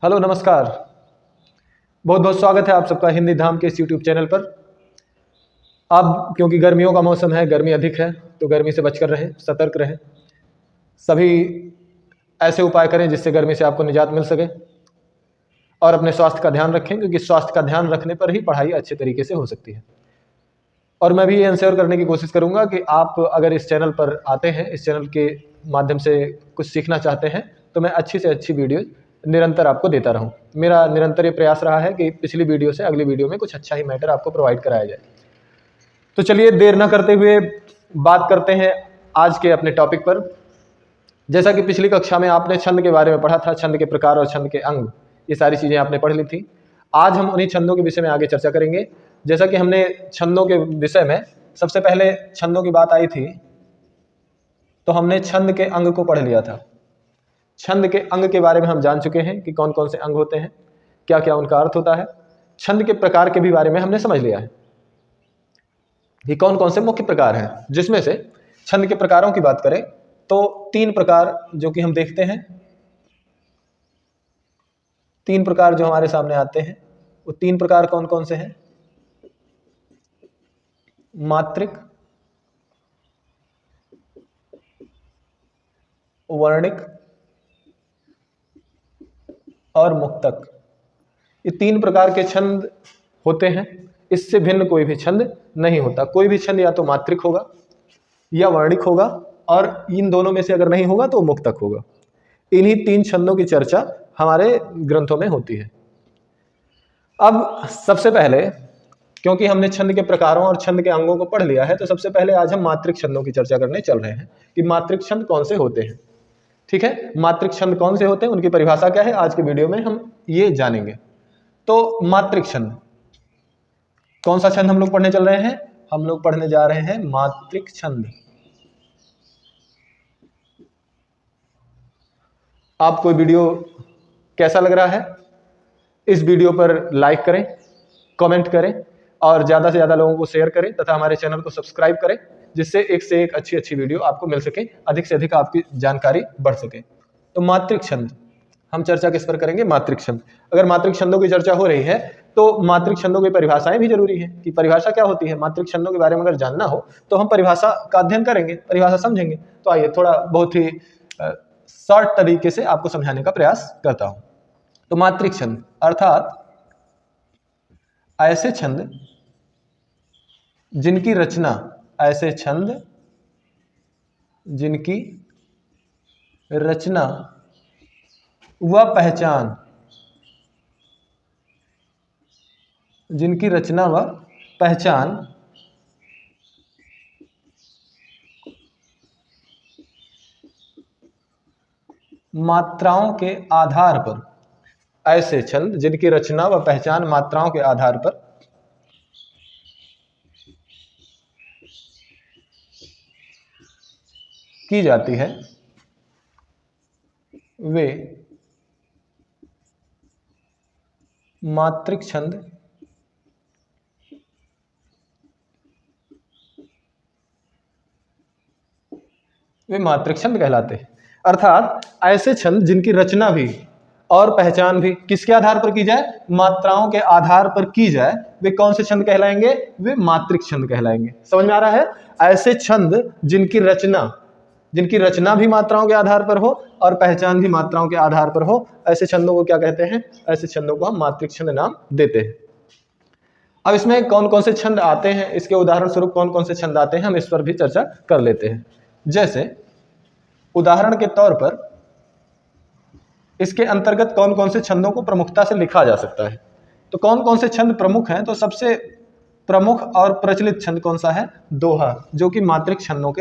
Hello नमस्कार। बहुत बहुत स्वागत है आप सबका हिंदी धाम के इस यूट्यूब चैनल पर। अब क्योंकि गर्मियों का मौसम है, गर्मी अधिक है, तो गर्मी से बचकर रहें, सतर्क रहें। सभी ऐसे उपाय करें जिससे गर्मी से आपको निजात मिल सके और अपने स्वास्थ्य का ध्यान रखें, क्योंकि स्वास्थ्य का ध्यान रखने पर ही पढ़ाई अच्छे तरीके से हो सकती है। और मैं भी ये इंश्योर करने की कोशिश करूँगा कि आप अगर इस चैनल पर आते हैं, इस चैनल के माध्यम से कुछ सीखना चाहते हैं, तो मैं अच्छी से अच्छी वीडियो निरंतर आपको देता रहूं। मेरा निरंतर ये प्रयास रहा है कि पिछली वीडियो से अगली वीडियो में कुछ अच्छा ही मैटर आपको प्रोवाइड कराया जाए। तो चलिए देर न करते हुए बात करते हैं आज के अपने टॉपिक पर। जैसा कि पिछली कक्षा में आपने छंद के बारे में पढ़ा था, छंद के प्रकार और छंद के अंग, ये सारी चीज़ें आपने पढ़ ली थी। आज हम उन्हीं छंदों के विषय में आगे चर्चा करेंगे। जैसा कि हमने छंदों के विषय में सबसे पहले छंदों की बात आई थी, तो हमने छंद के अंग को पढ़ लिया था। छंद के अंग के बारे में हम जान चुके हैं कि कौन कौन से अंग होते हैं, क्या क्या उनका अर्थ होता है। छंद के प्रकार के भी बारे में हमने समझ लिया है कि कौन कौन से मुख्य प्रकार हैं, जिसमें से छंद के प्रकारों की बात करें तो 3 प्रकार जो कि हम देखते हैं, 3 प्रकार जो हमारे सामने आते हैं, वो 3 प्रकार कौन कौन से हैं? मात्रिक, वर्णिक और मुक्तक। ये 3 प्रकार के छंद होते हैं। इससे भिन्न कोई भी छंद नहीं होता। कोई भी छंद या तो मात्रिक होगा या वर्णिक होगा, और इन दोनों में से अगर नहीं होगा तो मुक्तक होगा। इन्हीं 3 छंदों की चर्चा हमारे ग्रंथों में होती है। अब सबसे पहले, क्योंकि हमने छंद के प्रकारों और छंद के अंगों को पढ़ लिया है, तो सबसे पहले आज हम मात्रिक छंदों की चर्चा करने चल रहे हैं कि मात्रिक छंद कौन से होते हैं। ठीक है, मात्रिक छंद कौन से होते हैं, उनकी परिभाषा क्या है, आज के वीडियो में हम ये जानेंगे। तो मात्रिक छंद, कौन सा छंद हम लोग पढ़ने चल रहे हैं? हम लोग पढ़ने जा रहे हैं मात्रिक छंद। आपको वीडियो कैसा लग रहा है? इस वीडियो पर लाइक करें, कमेंट करें और ज़्यादा से ज़्यादा लोगों को शेयर करें तथा हमारे चैनल को सब्सक्राइब करें, जिससे एक से एक अच्छी अच्छी वीडियो आपको मिल सके, अधिक से अधिक आपकी जानकारी बढ़ सके। तो मात्रिक छंद हम चर्चा किस पर करेंगे? मात्रिक छंद। अगर मात्रिक छंदों की चर्चा हो रही है तो मात्रिक छंदों की परिभाषाएं भी जरूरी है कि परिभाषा क्या होती है। मात्रिक छंदों के बारे में अगर जानना हो तो हम परिभाषा का अध्ययन करेंगे, परिभाषा समझेंगे। तो आइए थोड़ा बहुत ही शॉर्ट तरीके से आपको समझाने का प्रयास करता हूं। तो मात्रिक छंद अर्थात ऐसे छंद जिनकी रचना, ऐसे छंद जिनकी रचना व पहचान, जिनकी रचना व पहचान मात्राओं के आधार पर, ऐसे छंद जिनकी रचना व पहचान मात्राओं के आधार पर की जाती है, वे मात्रिक छंद कहलाते हैं। अर्थात ऐसे छंद जिनकी रचना भी और पहचान भी किसके आधार पर की जाए? मात्राओं के आधार पर की जाए, वे कौन से छंद कहलाएंगे? वे मात्रिक छंद कहलाएंगे। समझ में आ रहा है? ऐसे छंद जिनकी रचना भी मात्राओं के आधार पर हो और पहचान भी मात्राओं के आधार पर हो, ऐसे छंदों को क्या कहते हैं? ऐसे छंदों को हम मात्रिक छंद नाम देते हैं। अब इसमें कौन कौन से छंद आते हैं, इसके उदाहरण स्वरूप कौन कौन से छंद आते हैं, हम इस पर भी चर्चा कर लेते हैं। जैसे उदाहरण के तौर पर इसके अंतर्गत कौन कौन से छंदों को प्रमुखता से लिखा जा सकता है। तो कौन कौन से छंद प्रमुख हैं? तो सबसे प्रमुख और प्रचलित छंद कौन सा है? दोहा, जो कि मात्रिक छंदों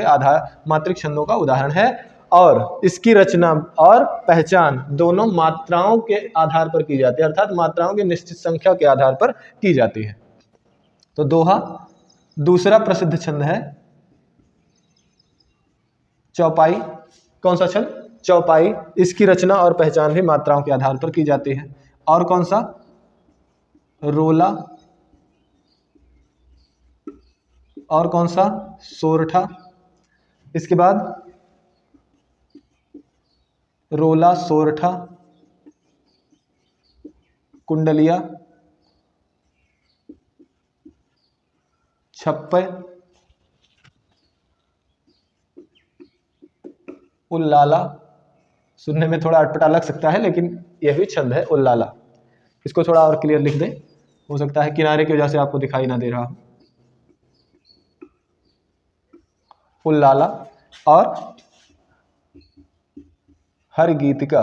का उदाहरण है, और इसकी रचना और पहचान दोनों मात्राओं के आधार पर की जाती है, अर्थात मात्राओं की निश्चित संख्या के आधार पर की जाती है। तो दोहा। दूसरा प्रसिद्ध छंद है चौपाई। कौन सा छंद? चौपाई। इसकी रचना और पहचान भी मात्राओं के आधार पर की जाती है। और कौन सा? रोला। और कौन सा? सोरठा। इसके बाद रोला, सोरठा कुंडलिया, छप्पय, उल्लाला। सुनने में थोड़ा अटपटा लग सकता है लेकिन यह भी छंद है उल्लाला। इसको थोड़ा और क्लियर लिख दें, हो सकता है किनारे की वजह से आपको दिखाई ना दे रहा हो। उल्लाला और हर गीतिका,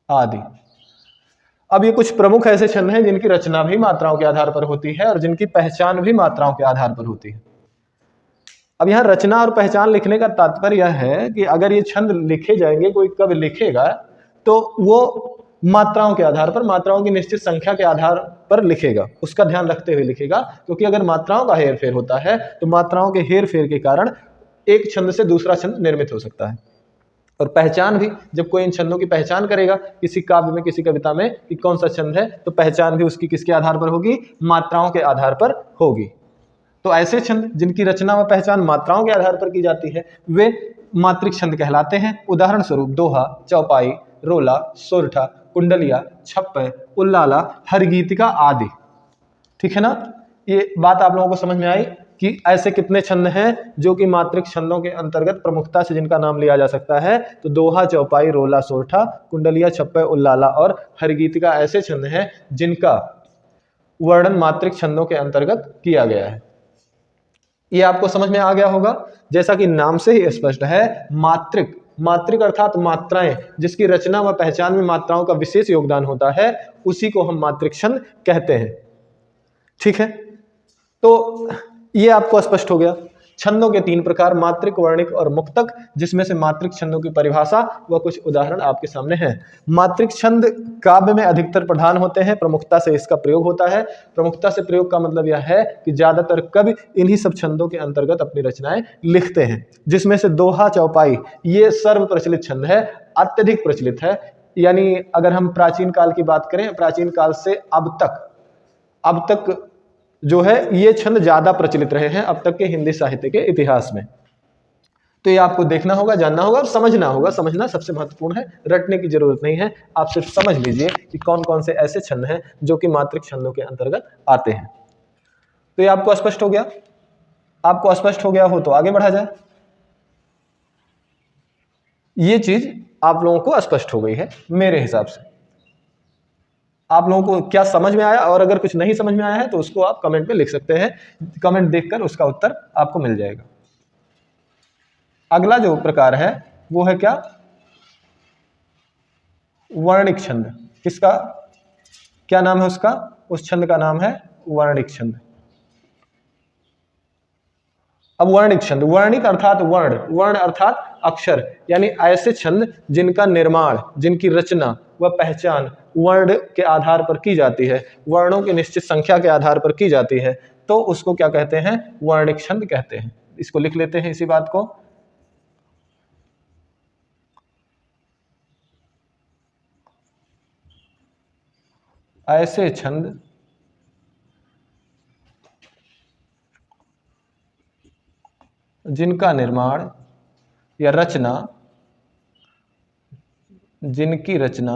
आदि। अब ये कुछ प्रमुख ऐसे छंद हैं जिनकी रचना भी मात्राओं के आधार पर होती है और जिनकी पहचान भी मात्राओं के आधार पर होती है। अब यहाँ रचना और पहचान लिखने का तात्पर्य यह है कि अगर ये छंद लिखे जाएंगे, कोई कवि लिखेगा तो वो मात्राओं के आधार पर, मात्राओं की निश्चित संख्या के आधार पर लिखेगा, उसका ध्यान रखते हुए लिखेगा। क्योंकि अगर मात्राओं का हेरफेर होता है तो मात्राओं के हेरफेर के कारण एक छंद से दूसरा छंद निर्मित हो सकता है। और पहचान भी, जब कोई इन छंदों की पहचान करेगा किसी काव्य में, किसी कविता में कि कौन सा छंद है, तो पहचान भी उसकी किसके आधार पर होगी? मात्राओं के आधार पर होगी। तो ऐसे छंद जिनकी रचना व पहचान मात्राओं के आधार पर की जाती है वे मात्रिक छंद कहलाते हैं। उदाहरण स्वरूप दोहा, चौपाई, रोला, सोरठा, कुंडलिया, छप्पय, उल्लाला, हरगीतिका आदि। ठीक है ना? ये बात आप लोगों को समझ में आई कि ऐसे कितने छंद हैं जो कि मात्रिक छंदों के अंतर्गत प्रमुखता से जिनका नाम लिया जा सकता है। तो दोहा, चौपाई, रोला, सोरठा, कुंडलिया, छप्पय, उल्लाला और हरगीतिका ऐसे छंद हैं जिनका वर्णन मात्रिक छंदों के अंतर्गत किया गया है। ये आपको समझ में आ गया होगा। जैसा कि नाम से ही स्पष्ट है, मात्रिक, मात्रिक अर्थात मात्राएं, जिसकी रचना व पहचान में मात्राओं का विशेष योगदान होता है, उसी को हम मात्रिक छंद कहते हैं। ठीक है, तो ये आपको स्पष्ट हो गया। छंदों के तीन प्रकार, मात्रिक, वर्णिक और मुक्तक, जिसमें से मात्रिक छंदों की परिभाषा व कुछ उदाहरण आपके सामने हैं। मात्रिक छंद काव्य में अधिकतर प्रधान होते हैं, प्रमुखता से इसका प्रयोग होता है। प्रमुखता से प्रयोग का मतलब यह है कि ज्यादातर कवि इन्हीं सब छंदों के अंतर्गत अपनी रचनाएं लिखते हैं, जिसमें से दोहा, चौपाई ये सर्व प्रचलित छंद है, अत्यधिक प्रचलित है। यानी अगर हम प्राचीन काल की बात करें, प्राचीन काल से अब तक जो है ये छंद ज्यादा प्रचलित रहे हैं अब तक के हिंदी साहित्य के इतिहास में। तो ये आपको देखना होगा, जानना होगा और समझना होगा। समझना सबसे महत्वपूर्ण है, रटने की जरूरत नहीं है। आप सिर्फ समझ लीजिए कि कौन कौन से ऐसे छंद हैं जो कि मात्रिक छंदों के अंतर्गत आते हैं। तो ये आपको स्पष्ट हो गया। आपको स्पष्ट हो गया हो तो आगे बढ़ा जाए। ये चीज आप लोगों को स्पष्ट हो गई है मेरे हिसाब से। आप लोगों को क्या समझ में आया, और अगर कुछ नहीं समझ में आया है तो उसको आप कमेंट में लिख सकते हैं। कमेंट देखकर उसका उत्तर आपको मिल जाएगा। अगला जो प्रकार है वो है क्या? वर्णिक छंद। किसका क्या नाम है उसका? उस छंद का नाम है वर्णिक छंद। अब वर्णिक छंद, वर्णिक अर्थात वर्ण, वर्ण अर्थात अक्षर, यानी ऐसे छंद जिनका निर्माण, जिनकी रचना व पहचान वर्ण के आधार पर की जाती है, वर्णों की निश्चित संख्या के आधार पर की जाती है, तो उसको क्या कहते हैं? वर्णिक छंद कहते हैं। इसको लिख लेते हैं, इसी बात को। ऐसे छंद जिनका निर्माण या रचना, जिनकी रचना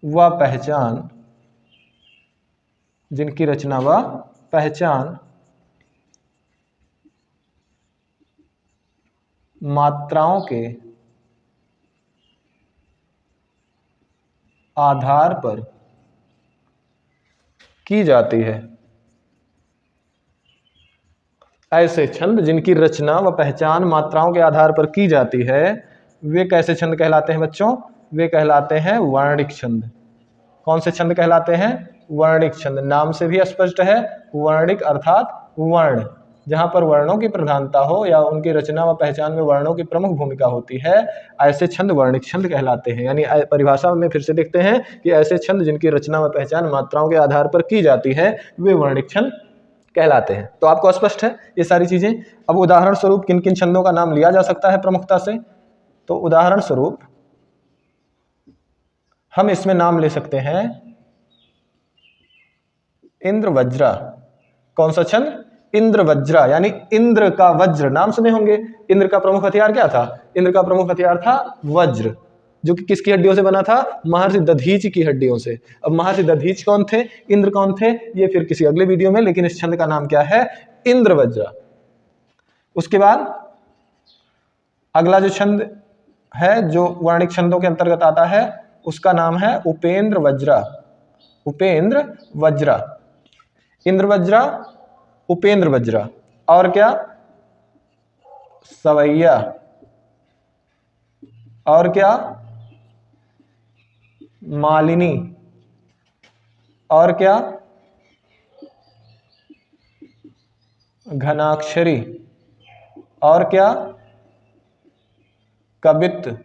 व पहचान, जिनकी रचना व पहचान मात्राओं के आधार पर की जाती है। ऐसे छंद जिनकी रचना व पहचान मात्राओं के आधार पर की जाती है, वे कैसे छंद कहलाते हैं बच्चों? वे कहलाते हैं वर्णिक छंद। कौन से छंद कहलाते हैं? वर्णिक छंद। नाम से भी स्पष्ट है, वर्णिक अर्थात वर्ण, जहां पर वर्णों की प्रधानता हो या उनकी रचना व पहचान में वर्णों की प्रमुख भूमिका होती है, ऐसे छंद वर्णिक छंद कहलाते हैं। यानी परिभाषा में फिर से देखते हैं कि ऐसे छंद जिनकी रचना व पहचान मात्राओं के आधार पर की जाती है, वे वर्णिक छंद कहलाते हैं। तो आपको स्पष्ट है ये सारी चीजें। अब उदाहरण स्वरूप किन किन छंदों का नाम लिया जा सकता है प्रमुखता से? तो उदाहरण स्वरूप हम इसमें नाम ले सकते हैं इंद्र वज्रा। कौन सा छंद? इंद्र वज्रा, यानी इंद्र का वज्र, नाम सुने होंगे। इंद्र का प्रमुख हथियार क्या था? इंद्र का प्रमुख हथियार था वज्र, जो कि किसकी हड्डियों से बना था? महर्षि दधीच की हड्डियों से। अब महर्षि दधीच कौन थे, इंद्र कौन थे, ये फिर किसी अगले वीडियो में, लेकिन इस छंद का नाम क्या है? इंद्र वज्रा। उसके बाद अगला जो छंद है जो वर्णिक छंदों के अंतर्गत आता है, उसका नाम है उपेंद्र वज्रा। उपेंद्र वज्रा, इंद्र वज्रा, उपेंद्र वज्रा, और क्या? सवैया, और क्या? मालिनी, और क्या? घनाक्षरी, और क्या? कवित्त।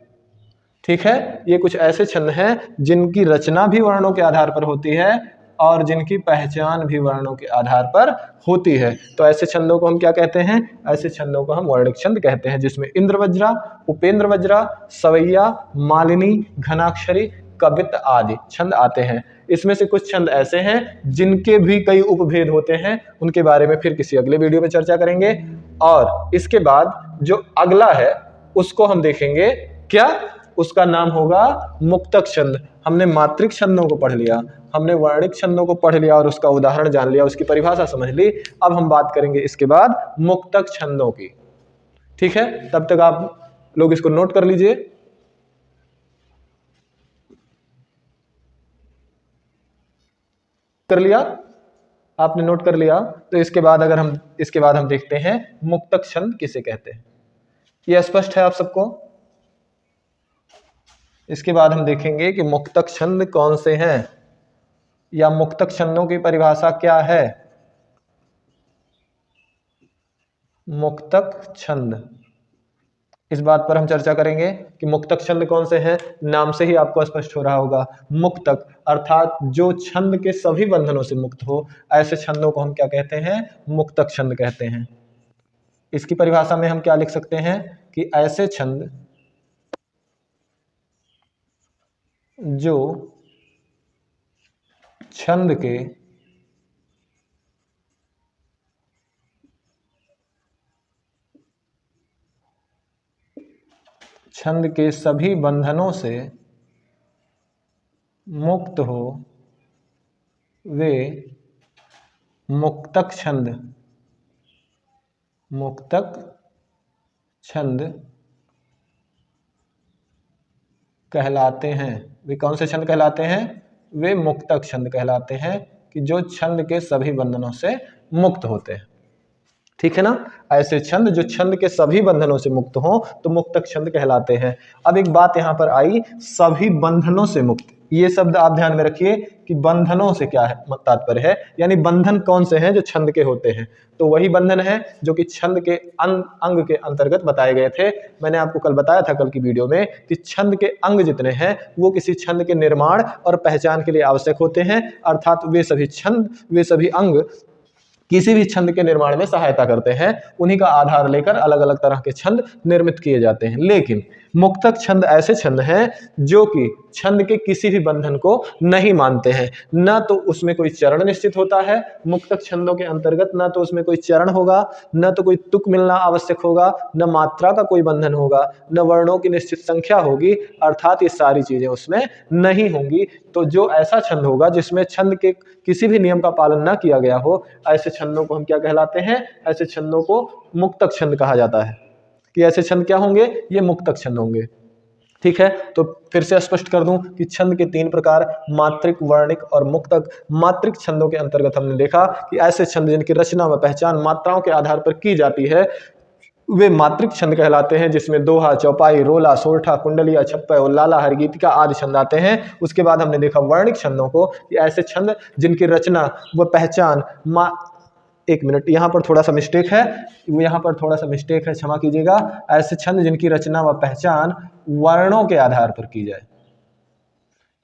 ठीक है, ये कुछ ऐसे छंद हैं जिनकी रचना भी वर्णों के आधार पर होती है और जिनकी पहचान भी वर्णों के आधार पर होती है। तो ऐसे छंदों को हम क्या कहते हैं? ऐसे छंदों को हम वर्णिक छंद कहते हैं, जिसमें इंद्र वज्रा, उपेंद्र वज्रा, सवैया, मालिनी, घनाक्षरी, कवित्त आदि छंद आते हैं। इसमें से कुछ छंद ऐसे हैं जिनके भी कई उपभेद होते हैं, उनके बारे में फिर किसी अगले वीडियो में चर्चा करेंगे। और इसके बाद जो अगला है उसको हम देखेंगे, क्या? उसका नाम होगा मुक्तक छंद। हमने मात्रिक छंदों को पढ़ लिया, हमने वर्णिक छंदों को पढ़ लिया और उसका उदाहरण जान लिया, उसकी परिभाषा समझ ली। अब हम बात करेंगे इसके बाद मुक्तक छंदों की। ठीक है, तब तक आप लोग इसको नोट कर लीजिए। कर लिया? आपने नोट कर लिया? तो इसके बाद हम देखते हैं मुक्तक छंद किसे कहते हैं। यह स्पष्ट है आप सबको? इसके बाद हम देखेंगे कि मुक्तक छंद कौन से हैं या मुक्तक छंदों की परिभाषा क्या है। मुक्तक छंद, इस बात पर हम चर्चा करेंगे कि मुक्तक छंद कौन से हैं। नाम से ही आपको स्पष्ट हो रहा होगा, मुक्तक अर्थात जो छंद के सभी बंधनों से मुक्त हो, ऐसे छंदों को हम क्या कहते हैं? मुक्तक छंद कहते हैं। इसकी परिभाषा में हम क्या लिख सकते हैं कि ऐसे छंद जो छंद के सभी बंधनों से मुक्त हो, वे मुक्तक छंद कहलाते हैं। वे कौन से छंद कहलाते हैं? वे मुक्तक छंद कहलाते हैं, कि जो छंद के सभी बंधनों से मुक्त होते हैं। ठीक है ना? ऐसे छंद जो छंद के सभी बंधनों से मुक्त हो तो मुक्तक छंद कहलाते हैं। अब एक बात यहां पर आई, सभी बंधनों से मुक्त, ये शब्द आप ध्यान में रखिए कि बंधनों से क्या है तात्पर्य है, यानी बंधन कौन से हैं? जो छंद के होते हैं। तो वही बंधन है जो कि छंद के अंग के अंतर्गत बताए गए थे। मैंने आपको कल बताया था, कल की वीडियो में, कि छंद के अंग जितने हैं वो किसी छंद के निर्माण और पहचान के लिए आवश्यक होते हैं, अर्थात वे सभी अंग किसी भी छंद के निर्माण में सहायता करते हैं। उन्हीं का आधार लेकर अलग अलग तरह के छंद निर्मित किए जाते हैं। लेकिन मुक्तक छंद ऐसे छंद हैं जो कि छंद के किसी भी बंधन को नहीं मानते हैं। ना तो उसमें कोई चरण निश्चित होता है, मुक्तक छंदों के अंतर्गत ना तो उसमें कोई चरण होगा, न तो कोई तुक मिलना आवश्यक होगा, न मात्रा का कोई बंधन होगा, न वर्णों की निश्चित संख्या होगी, अर्थात ये सारी चीजें उसमें नहीं होंगी। तो जो ऐसा छंद होगा जिसमें छंद के किसी भी नियम का पालन न किया गया हो, ऐसे छंदों को हम क्या कहलाते हैं? ऐसे छंदों को मुक्तक छंद कहा जाता है। कि ऐसे छंद क्या होंगे? ये मुक्तक छंद होंगे। ठीक है, तो फिर से स्पष्ट कर दूं कि छंद के 3 प्रकार, मात्रिक, वर्णिक और मुक्तक। मात्रिक छंदों के अंतर्गत हमने देखा कि ऐसे छंद जिनकी रचना व पहचान मात्राओं के आधार पर की जाती है, वे मात्रिक छंद कहलाते हैं, जिसमें दोहा, चौपाई, रोला, सोरठा, कुंडलिया, छप्पा, उल्लाला, हरगीतिका आदि छंद आते हैं। उसके बाद हमने देखा वर्णिक छंदों को, कि ऐसे छंद जिनकी रचना व पहचान एक मिनट, यहाँ पर थोड़ा सा मिस्टेक है, क्षमा कीजिएगा। ऐसे छंद जिनकी रचना व पहचान वर्णों के आधार पर की जाए,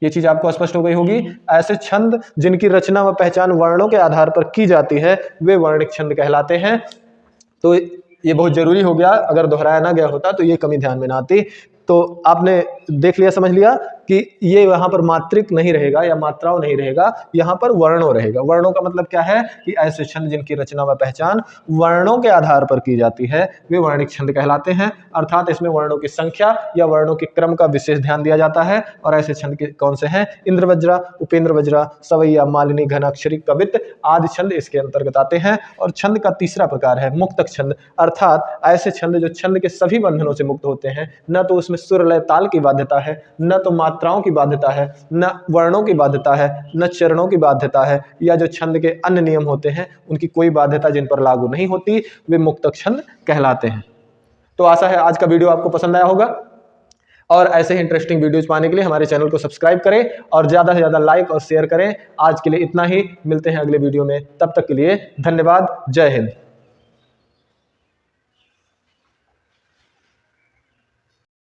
ये चीज आपको स्पष्ट हो गई होगी। ऐसे छंद जिनकी रचना व पहचान वर्णों के आधार पर की जाती है, वे वर्णिक छंद कहलाते हैं। तो ये बहुत जरूरी हो गया, अगर दोहराया ना गया होता तो ये कमी ध्यान में ना आती। तो आपने देख लिया, समझ लिया कि ये यहाँ पर मात्रिक नहीं रहेगा या मात्राओं नहीं रहेगा, यहाँ पर वर्णों रहेगा। वर्णों का मतलब क्या है कि ऐसे छंद जिनकी रचना व पहचान वर्णों के आधार पर की जाती है वे वर्णिक छंद कहलाते हैं। अर्थात इसमें वर्णों की संख्या या वर्णों के क्रम का विशेष ध्यान दिया जाता है। और ऐसे छंद के कौन से हैं? इंद्रवज्रा, उपेंद्र वज्रा, सवैया, मालिनी, घनाक्षरी, कवित आदि छंद इसके अंतर्गत आते हैं। और छंद का तीसरा प्रकार है मुक्तक छंद, अर्थात ऐसे छंद जो छंद के सभी बंधनों से मुक्त होते हैं। न तो उसमें सुर लय ताल की बाध्यता है, न तो मात्राओं की बाध्यता है, न वर्णों की बाध्यता है, न चरणों की बाध्यता है, या जो छंद के अन्य नियम होते हैं उनकी कोई बाध्यता जिन पर लागू नहीं होती, वे मुक्तक छंद कहलाते हैं। तो आशा है आज का वीडियो आपको पसंद आया होगा और ऐसे ही इंटरेस्टिंग वीडियोज पाने के लिए हमारे चैनल को सब्सक्राइब करें और ज़्यादा से ज़्यादा लाइक और शेयर करें। आज के लिए इतना ही, मिलते हैं अगले वीडियो में, तब तक के लिए धन्यवाद। जय हिंद।